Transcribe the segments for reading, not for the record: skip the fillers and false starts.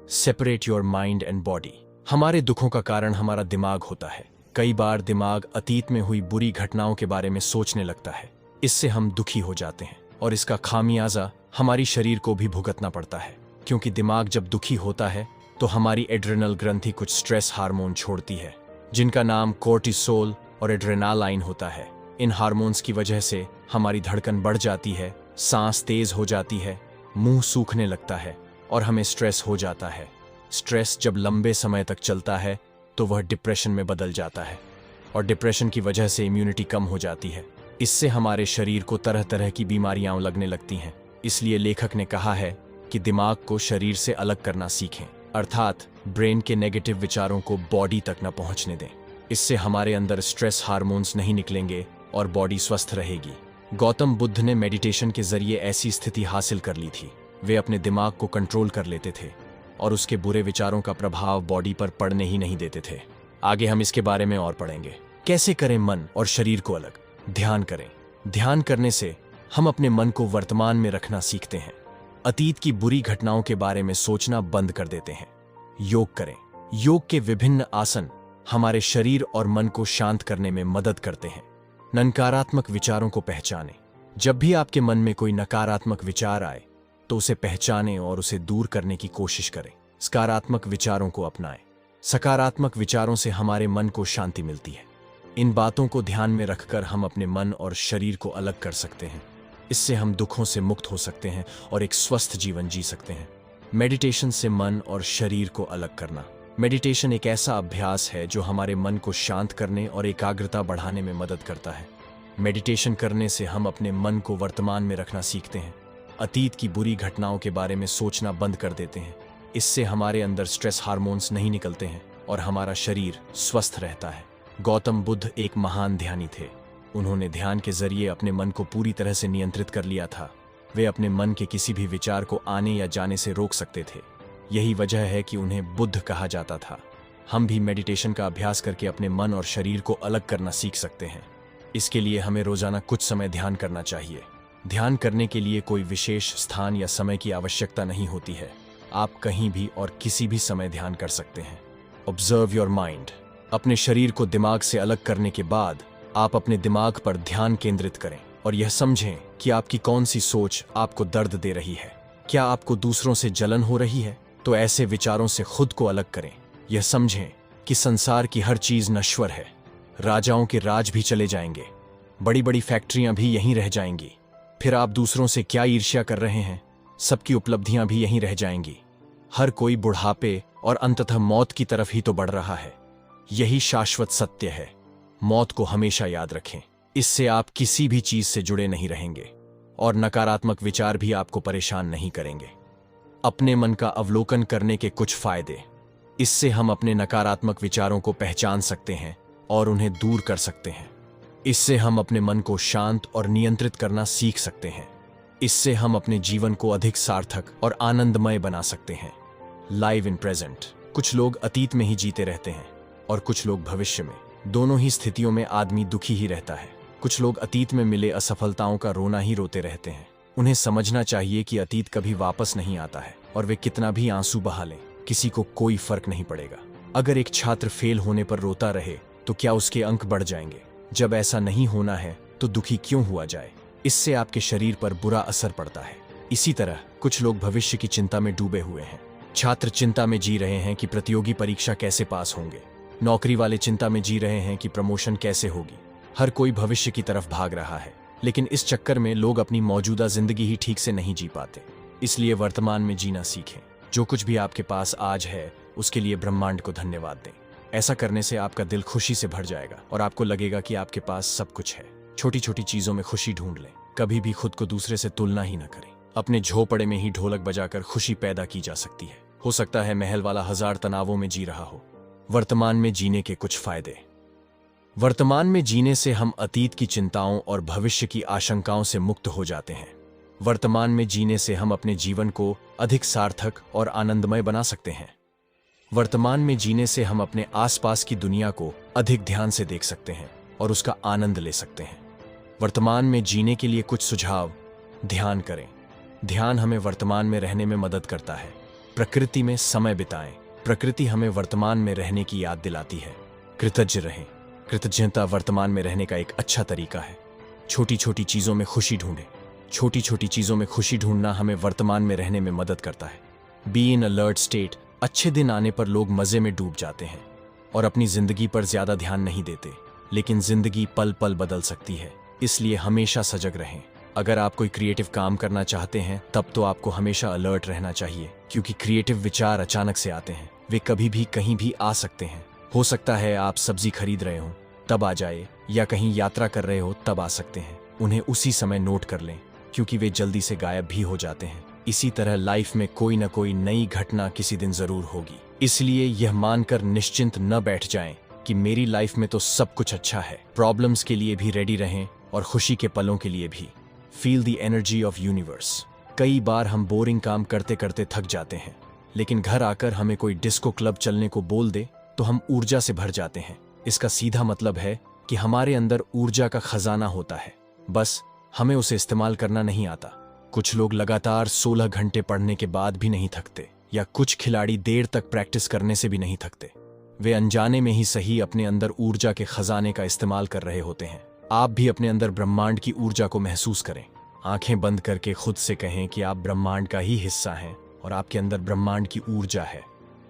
Separate your mind and body. हमारे दुखों का कारण हमारा दिमाग होता है। कई बार दिमाग अतीत में हुई बुरी घटनाओं के बारे में सोचने लगता है। इससे हम दुखी हो जाते हैं और इसका खामियाजा हमारी शरीर को भी भुगतना पड़ता है, क्योंकि दिमाग जब दुखी होता है तो हमारी एड्रेनल ग्रंथि कुछ स्ट्रेस हार्मोन छोड़ती है, जिनका नाम कोर्टिसोल और एड्रेनालाइन होता है। इन हार्मोन्स की वजह से हमारी धड़कन बढ़ जाती है, सांस तेज हो जाती है, मुंह सूखने लगता है और हमें स्ट्रेस हो जाता है। स्ट्रेस जब लंबे समय तक चलता है तो वह डिप्रेशन में बदल जाता है और डिप्रेशन की वजह से इम्यूनिटी कम हो जाती है। इससे हमारे शरीर को तरह तरह की बीमारियां लगने लगती हैं। इसलिए लेखक ने कहा है कि दिमाग को शरीर से अलग करना सीखें, अर्थात ब्रेन के नेगेटिव विचारों को बॉडी तक न पहुंचने दें। इससे हमारे अंदर स्ट्रेस हार्मोन्स नहीं निकलेंगे और बॉडी स्वस्थ रहेगी। गौतम बुद्ध ने मेडिटेशन के जरिए ऐसी स्थिति हासिल कर ली थी। वे अपने दिमाग को कंट्रोल कर लेते थे और उसके बुरे विचारों का प्रभाव बॉडी पर पड़ने ही नहीं देते थे। आगे हम इसके बारे में और पढ़ेंगे। कैसे करें मन और शरीर को अलग? ध्यान करें। ध्यान करने से हम अपने मन को वर्तमान में रखना सीखते हैं। अतीत की बुरी घटनाओं के बारे में सोचना बंद कर देते हैं। योग करें। योग के विभिन्न आसन हमारे शरीर और मन को शांत करने में मदद करते हैं। नकारात्मक विचारों को पहचानें। जब भी आपके मन में कोई नकारात्मक विचार आए तो उसे पहचानें और उसे दूर करने की कोशिश करें। सकारात्मक विचारों को अपनाएं। सकारात्मक विचारों से हमारे मन को शांति मिलती है। इन बातों को ध्यान में रखकर हम अपने मन और शरीर को अलग कर सकते हैं। इससे हम दुखों से मुक्त हो सकते हैं और एक स्वस्थ जीवन जी सकते हैं। मेडिटेशन से मन और शरीर को अलग करना। मेडिटेशन एक ऐसा अभ्यास है जो हमारे मन को शांत करने और एकाग्रता बढ़ाने में मदद करता है। मेडिटेशन करने से हम अपने मन को वर्तमान में रखना सीखते हैं। अतीत की बुरी घटनाओं के बारे में सोचना बंद कर देते हैं। इससे हमारे अंदर स्ट्रेस हार्मोन्स नहीं निकलते हैं और हमारा शरीर स्वस्थ रहता है। गौतम बुद्ध एक महान ध्यानी थे। उन्होंने ध्यान के जरिए अपने मन को पूरी तरह से नियंत्रित कर लिया था। वे अपने मन के किसी भी विचार को आने या जाने से रोक सकते थे। यही वजह है कि उन्हें बुद्ध कहा जाता था। हम भी मेडिटेशन का अभ्यास करके अपने मन और शरीर को अलग करना सीख सकते हैं। इसके लिए हमें रोजाना कुछ समय ध्यान करना चाहिए। ध्यान करने के लिए कोई विशेष स्थान या समय की आवश्यकता नहीं होती है। आप कहीं भी और किसी भी समय ध्यान कर सकते हैं। Observe your mind. अपने शरीर को दिमाग से अलग करने के बाद आप अपने दिमाग पर ध्यान केंद्रित करें और यह समझें कि आपकी कौन सी सोच आपको दर्द दे रही है। क्या आपको दूसरों से जलन हो रही है? तो ऐसे विचारों से खुद को अलग करें। यह समझें कि संसार की हर चीज नश्वर है। राजाओं के राज भी चले जाएंगे, बड़ी बड़ी फैक्ट्रियां भी यहीं रह जाएंगी। फिर आप दूसरों से क्या ईर्ष्या कर रहे हैं? सबकी उपलब्धियां भी यहीं रह जाएंगी। हर कोई बुढ़ापे और अंततः मौत की तरफ ही तो बढ़ रहा है। यही शाश्वत सत्य है। मौत को हमेशा याद रखें। इससे आप किसी भी चीज से जुड़े नहीं रहेंगे और नकारात्मक विचार भी आपको परेशान नहीं करेंगे। अपने मन का अवलोकन करने के कुछ फायदे। इससे हम अपने नकारात्मक विचारों को पहचान सकते हैं और उन्हें दूर कर सकते हैं। इससे हम अपने मन को शांत और नियंत्रित करना सीख सकते हैं। इससे हम अपने जीवन को अधिक सार्थक और आनंदमय बना सकते हैं। Live in present. कुछ लोग अतीत में ही जीते रहते हैं और कुछ लोग भविष्य में। दोनों ही स्थितियों में आदमी दुखी ही रहता है। कुछ लोग अतीत में मिले असफलताओं का रोना ही रोते रहते हैं। उन्हें समझना चाहिए कि अतीत कभी वापस नहीं आता है और वे कितना भी आंसू बहा लें, किसी को कोई फर्क नहीं पड़ेगा। अगर एक छात्र फेल होने पर रोता रहे तो क्या उसके अंक बढ़ जाएंगे? जब ऐसा नहीं होना है तो दुखी क्यों हुआ जाए? इससे आपके शरीर पर बुरा असर पड़ता है। इसी तरह कुछ लोग भविष्य की चिंता में डूबे हुए हैं। छात्र चिंता में जी रहे हैं कि प्रतियोगी परीक्षा कैसे पास होंगे। नौकरी वाले चिंता में जी रहे हैं कि प्रमोशन कैसे होगी। हर कोई भविष्य की तरफ भाग रहा है, लेकिन इस चक्कर में लोग अपनी मौजूदा जिंदगी ही ठीक से नहीं जी पाते। इसलिए वर्तमान में जीना सीखें। जो कुछ भी आपके पास आज है उसके लिए ब्रह्मांड को धन्यवाद दें। ऐसा करने से आपका दिल खुशी से भर जाएगा और आपको लगेगा कि आपके पास सब कुछ है। छोटी छोटी चीजों में खुशी ढूंढ लें। कभी भी खुद को दूसरे से तुलना ही न करें। अपने झोपड़े में ही ढोलक बजाकर खुशी पैदा की जा सकती है। हो सकता है महल वाला 1000 तनावों में जी रहा हो। वर्तमान में जीने के कुछ फायदे। वर्तमान में जीने से हम अतीत की चिंताओं और भविष्य की आशंकाओं से मुक्त हो जाते हैं। वर्तमान में जीने से हम अपने जीवन को अधिक सार्थक और आनंदमय बना सकते हैं। वर्तमान में जीने से हम अपने आसपास की दुनिया को अधिक ध्यान से देख सकते हैं और उसका आनंद ले सकते हैं। वर्तमान में जीने के लिए कुछ सुझाव। ध्यान करें। ध्यान हमें वर्तमान में रहने में मदद करता है। प्रकृति में समय बिताएं। प्रकृति हमें वर्तमान में रहने की याद दिलाती है। कृतज्ञ रहें। कृतज्ञता वर्तमान में रहने का एक अच्छा तरीका है। छोटी छोटी चीज़ों में खुशी ढूंढें। छोटी छोटी चीज़ों में खुशी ढूंढना हमें वर्तमान में रहने में मदद करता है। Be in alert state. अच्छे दिन आने पर लोग मज़े में डूब जाते हैं और अपनी ज़िंदगी पर ज़्यादा ध्यान नहीं देते, लेकिन ज़िंदगी पल पल बदल सकती है, इसलिए हमेशा सजग रहें। अगर आप कोई क्रिएटिव काम करना चाहते हैं तब तो आपको हमेशा अलर्ट रहना चाहिए, क्योंकि क्रिएटिव विचार अचानक से आते हैं। वे कभी भी कहीं भी आ सकते हैं। हो सकता है आप सब्जी खरीद रहे हो तब आ जाए, या कहीं यात्रा कर रहे हो तब आ सकते हैं। उन्हें उसी समय नोट कर लें, क्योंकि वे जल्दी से गायब भी हो जाते हैं। इसी तरह लाइफ में कोई न कोई नई घटना किसी दिन जरूर होगी, इसलिए यह मानकर निश्चिंत न बैठ जाएं कि मेरी लाइफ में तो सब कुछ अच्छा है। प्रॉब्लम्स के लिए भी रेडी रहें और खुशी के पलों के लिए भी। Feel the energy of universe. कई बार हम बोरिंग काम करते करते थक जाते हैं, लेकिन घर आकर हमें कोई डिस्को क्लब चलने को बोल दे तो हम ऊर्जा से भर जाते हैं। इसका सीधा मतलब है कि हमारे अंदर ऊर्जा का खजाना होता है, बस हमें उसे इस्तेमाल करना नहीं आता। कुछ लोग लगातार 16 घंटे पढ़ने के बाद भी नहीं थकते, या कुछ खिलाड़ी देर तक प्रैक्टिस करने से भी नहीं थकते। वे अनजाने में ही सही अपने अंदर ऊर्जा के खजाने का इस्तेमाल कर रहे होते हैं। आप भी अपने अंदर ब्रह्मांड की ऊर्जा को महसूस करें। आंखें बंद करके खुद से कहें कि आप ब्रह्मांड का ही हिस्सा हैं और आपके अंदर ब्रह्मांड की ऊर्जा है।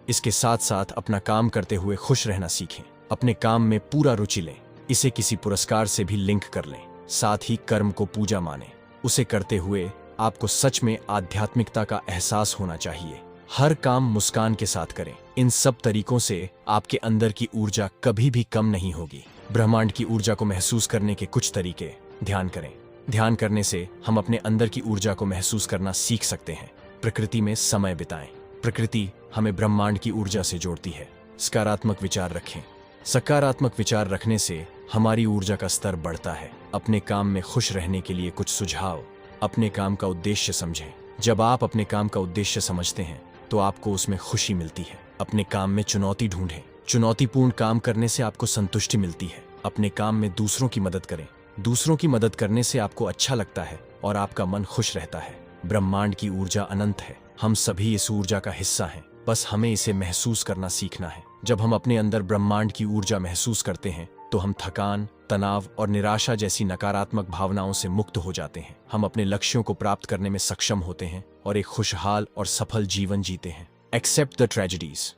इसके साथ साथ अपना काम करते हुए खुश रहना सीखें। अपने काम में पूरा रुचि लें। इसे किसी पुरस्कार से भी लिंक कर लें। साथ ही कर्म को पूजा मानें। उसे करते हुए आपको सच में आध्यात्मिकता का एहसास होना चाहिए। हर काम मुस्कान के साथ करें। इन सब तरीकों से आपके अंदर की ऊर्जा कभी भी कम नहीं होगी। ब्रह्मांड की ऊर्जा को महसूस करने के कुछ तरीके। ध्यान करें। ध्यान करने से हम अपने अंदर की ऊर्जा को महसूस करना सीख सकते हैं। प्रकृति में समय बिताएं। प्रकृति हमें ब्रह्मांड की ऊर्जा से जोड़ती है। सकारात्मक विचार रखें। सकारात्मक विचार रखने से हमारी ऊर्जा का स्तर बढ़ता है। अपने काम में खुश रहने के लिए कुछ सुझाव। अपने काम का उद्देश्य समझें। जब आप अपने काम का उद्देश्य समझते हैं तो आपको उसमें खुशी मिलती है। अपने काम में चुनौती ढूंढें। चुनौतीपूर्ण काम करने से आपको संतुष्टि मिलती है। अपने काम में दूसरों की मदद करें। दूसरों की मदद करने से आपको अच्छा लगता है और आपका मन खुश रहता है। ब्रह्मांड की ऊर्जा अनंत है। हम सभी इस ऊर्जा का हिस्सा हैं, बस हमें इसे महसूस करना सीखना है। जब हम अपने अंदर ब्रह्मांड की ऊर्जा महसूस करते हैं तो हम थकान, तनाव और निराशा जैसी नकारात्मक भावनाओं से मुक्त हो जाते हैं। हम अपने लक्ष्यों को प्राप्त करने में सक्षम होते हैं और एक खुशहाल और सफल जीवन जीते हैं। Accept the tragedies.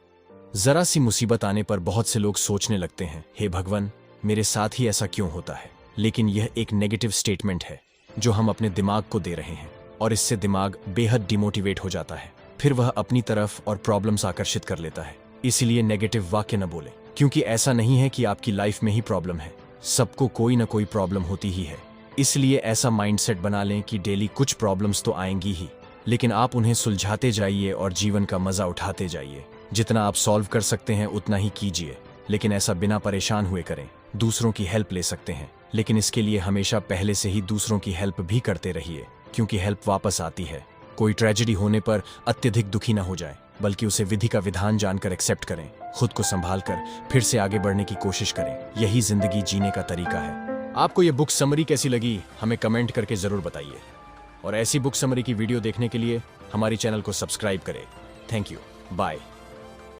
जरा सी मुसीबत आने पर बहुत से लोग सोचने लगते हैं, हे भगवान, मेरे साथ ही ऐसा क्यों होता है। लेकिन यह एक नेगेटिव स्टेटमेंट है जो हम अपने दिमाग को दे रहे हैं, और इससे दिमाग बेहद डिमोटिवेट हो जाता है। फिर वह अपनी तरफ और प्रॉब्लम्स आकर्षित कर लेता है। इसलिए नेगेटिव वाक्य न बोलें, क्योंकि ऐसा नहीं है कि आपकी लाइफ में ही प्रॉब्लम है। सबको कोई ना कोई प्रॉब्लम होती ही है। इसलिए ऐसा माइंडसेट बना लें कि डेली कुछ प्रॉब्लम्स तो आएंगी ही, लेकिन आप उन्हें सुलझाते जाइए और जीवन का मजा उठाते जाइए। जितना आप सॉल्व कर सकते हैं उतना ही कीजिए, लेकिन ऐसा बिना परेशान हुए करें। दूसरों की हेल्प ले सकते हैं, लेकिन इसके लिए हमेशा पहले से ही दूसरों की हेल्प भी करते रहिए, क्योंकि हेल्प वापस आती है। कोई ट्रेजेडी होने पर अत्यधिक दुखी न हो जाए, बल्कि उसे विधि का विधान जानकर एक्सेप्ट करें। खुद को संभाल कर फिर से आगे बढ़ने की कोशिश करें। यही जिंदगी जीने का तरीका है। आपको ये बुक समरी कैसी लगी हमें कमेंट करके जरूर बताइए, और ऐसी बुक समरी की वीडियो देखने के लिए हमारी चैनल को सब्सक्राइब करें। Thank you. बाय।